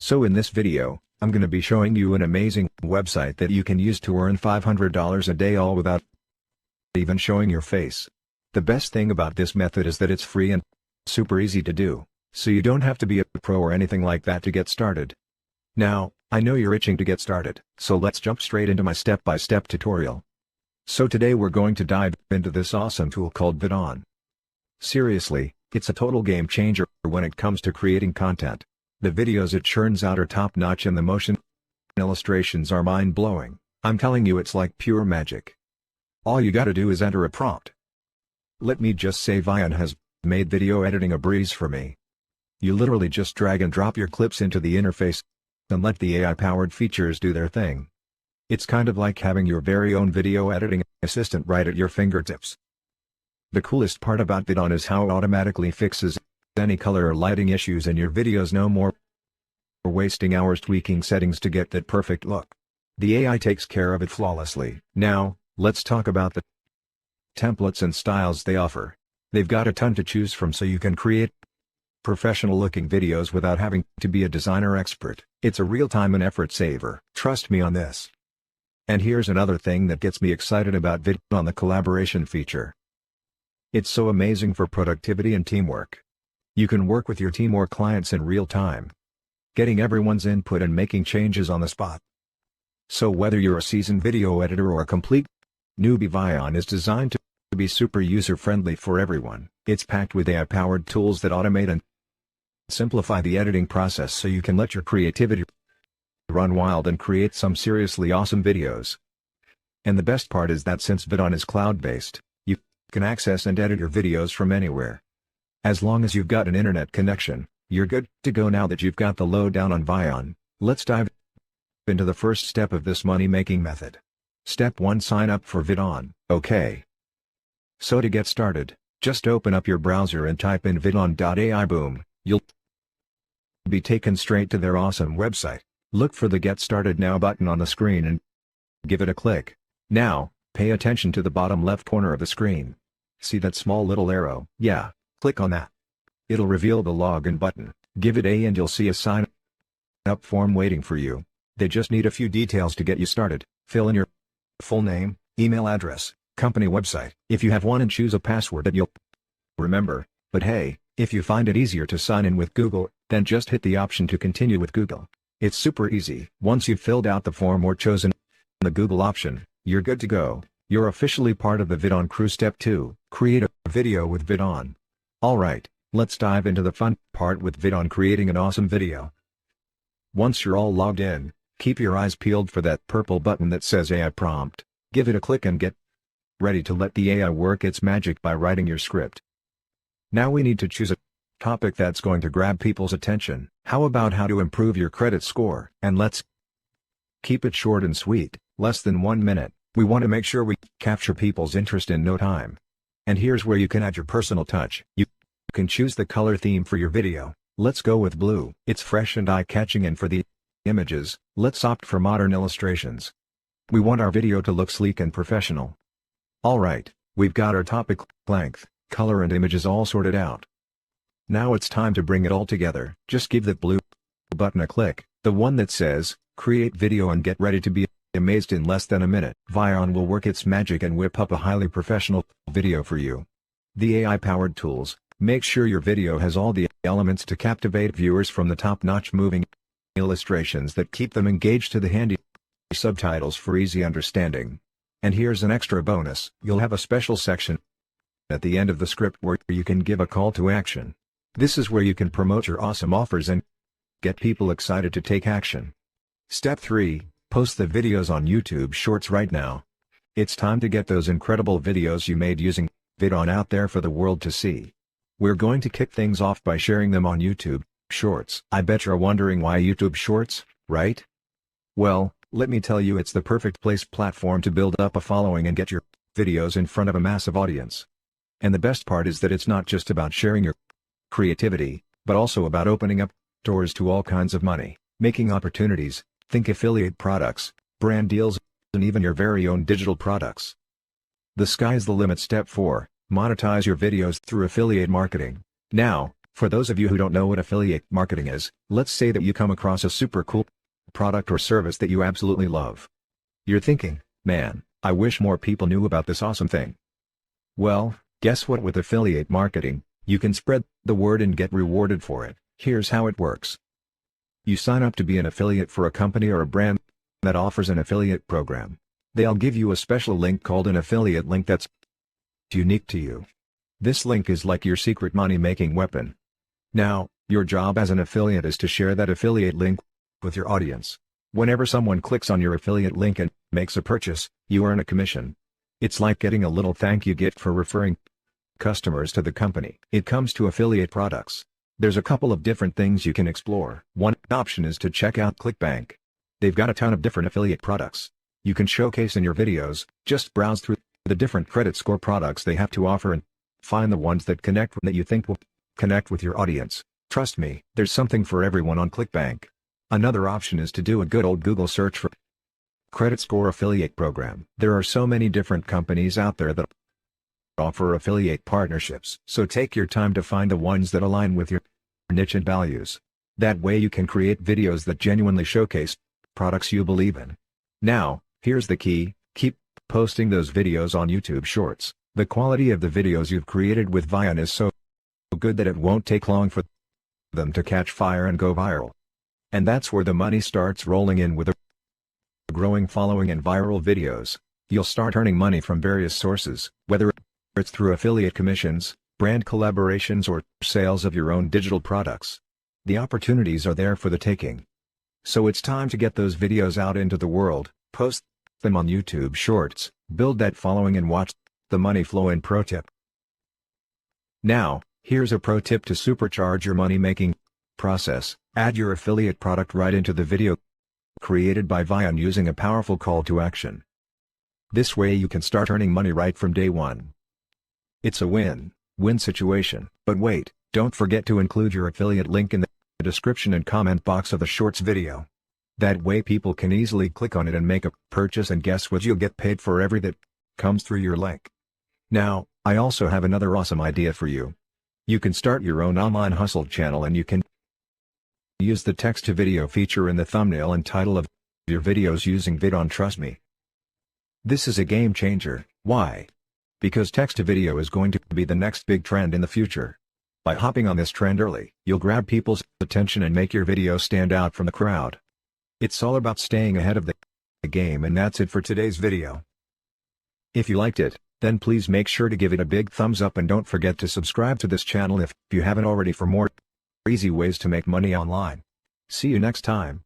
So in this video, I'm gonna be showing you an amazing website that you can use to earn $500 a day all without even showing your face. The best thing about this method is that it's free and super easy to do, so you don't have to be a pro or anything like that to get started. Now, I know you're itching to get started, so let's jump straight into my step-by-step tutorial. So today we're going to dive into this awesome tool called Vidon. Seriously, it's a total game changer when it comes to creating content. The videos it churns out are top-notch and the motion illustrations are mind-blowing. I'm telling you, it's like pure magic. All you gotta do is enter a prompt. Let me just say Vidon has made video editing a breeze for me. You literally just drag and drop your clips into the interface and let the AI-powered features do their thing. It's kind of like having your very own video editing assistant right at your fingertips. The coolest part about Vidon is how it automatically fixes any color or lighting issues in your videos. No more wasting hours tweaking settings to get that perfect look. The AI takes care of it flawlessly. Now, let's talk about the templates and styles they offer. They've got a ton to choose from, so you can create professional-looking videos without having to be a designer expert. It's a real time and effort saver. Trust me on this. And here's another thing that gets me excited about Vidon: the collaboration feature. It's so amazing for productivity and teamwork. You can work with your team or clients in real time, getting everyone's input and making changes on the spot. So whether you're a seasoned video editor or a complete newbie, Vidon is designed to be super user-friendly for everyone. It's packed with AI-powered tools that automate and simplify the editing process, so you can let your creativity run wild and create some seriously awesome videos. And the best part is that since Vidon is cloud-based, you can access and edit your videos from anywhere. As long as you've got an internet connection, you're good to go. Now that you've got the lowdown on Vidon, let's dive into the first step of this money-making method. Step 1: sign up for Vidon. Okay. So to get started, just open up your browser and type in vidon.ai. Boom, you'll be taken straight to their awesome website. Look for the Get Started Now button on the screen and give it a click. Now, pay attention to the bottom left corner of the screen. See that small little arrow? Yeah. Click on that. It'll reveal the login button. Give it a and you'll see a sign up form waiting for you. They just need a few details to get you started. Fill in your full name, email address, company website, if you have one, and choose a password that you'll remember. But hey, if you find it easier to sign in with Google, then just hit the option to continue with Google. It's super easy. Once you've filled out the form or chosen the Google option, you're good to go. You're officially part of the Vidon crew. Step 2: create a video with Vidon. Alright, let's dive into the fun part with Vidon: creating an awesome video. Once you're all logged in, keep your eyes peeled for that purple button that says AI prompt. Give it a click and get ready to let the AI work its magic by writing your script. Now we need to choose a topic that's going to grab people's attention. How about how to improve your credit score? And let's keep it short and sweet, less than 1 minute. We want to make sure we capture people's interest in no time. And here's where you can add your personal touch. You can choose the color theme for your video. Let's go with blue. It's fresh and eye-catching. And for the images, let's opt for modern illustrations. We want our video to look sleek and professional. Alright, we've got our topic, length, color and images all sorted out. Now it's time to bring it all together. Just give that blue button a click, the one that says, create video, and get ready to be amazed in less than a minute. Vidon will work its magic and whip up a highly professional video for you. The AI-powered tools make sure your video has all the elements to captivate viewers, from the top-notch moving illustrations that keep them engaged to the handy subtitles for easy understanding. And here's an extra bonus: you'll have a special section at the end of the script where you can give a call to action. This is where you can promote your awesome offers and get people excited to take action. Step 3: post the videos on YouTube Shorts right now. It's time to get those incredible videos you made using Vidon out there for the world to see. We're going to kick things off by sharing them on YouTube Shorts. I bet you're wondering why YouTube Shorts, right? Well, let me tell you, it's the perfect platform to build up a following and get your videos in front of a massive audience. And the best part is that it's not just about sharing your creativity, but also about opening up doors to all kinds of money making opportunities. Think affiliate products, brand deals, and even your very own digital products. The sky's the limit. Step 4: monetize your videos through affiliate marketing. Now, For those of you who don't know what affiliate marketing is, let's say that you come across a super cool product or service that you absolutely love. You're thinking, man, I wish more people knew about this awesome thing. Well, guess what? With affiliate marketing, you can spread the word and get rewarded for it. Here's how it works. You sign up to be an affiliate for a company or a brand that offers an affiliate program. They'll give you a special link called an affiliate link that's unique to you. This link is like your secret money-making weapon. Now, your job as an affiliate is to share that affiliate link with your audience. Whenever someone clicks on your affiliate link and makes a purchase, you earn a commission. It's like getting a little thank you gift for referring customers to the company. It comes to affiliate products. There's a couple of different things you can explore. One option is to check out ClickBank. They've got a ton of different affiliate products you can showcase in your videos. Just browse through the different credit score products they have to offer and find the ones that you think will connect with your audience. Trust me, there's something for everyone on ClickBank. Another option is to do a good old Google search for credit score affiliate program. There are so many different companies out there that offer affiliate partnerships. So take your time to find the ones that align with your niche and values. That way you can create videos that genuinely showcase products you believe in. Now, here's the key: keep posting those videos on YouTube Shorts. The quality of the videos you've created with Vidon is so good that it won't take long for them to catch fire and go viral. And that's where the money starts rolling in. With a growing following and viral videos, you'll start earning money from various sources, whether it's through affiliate commissions, brand collaborations, or sales of your own digital products. The opportunities are there for the taking. So it's time to get those videos out into the world, post them on YouTube Shorts, build that following, and watch the money flow in. Pro tip. Now, here's a pro tip to supercharge your money-making process. Add your affiliate product right into the video created by Vidon using a powerful call to action. This way you can start earning money right from day one. It's a win-win situation. But wait, don't forget to include your affiliate link in the description and comment box of the Shorts video. That way people can easily click on it and make a purchase, and guess what? You'll get paid for every that comes through your link. Now, I also have another awesome idea for you. You can start your own online hustle channel, and you can use the text-to-video feature in the thumbnail and title of your videos using Vidon. Trust me, this is a game changer. Why? Because text-to-video is going to be the next big trend in the future. By hopping on this trend early, you'll grab people's attention and make your video stand out from the crowd. It's all about staying ahead of the game, and that's it for today's video. If you liked it, then please make sure to give it a big thumbs up, and don't forget to subscribe to this channel if you haven't already for more easy ways to make money online. See you next time.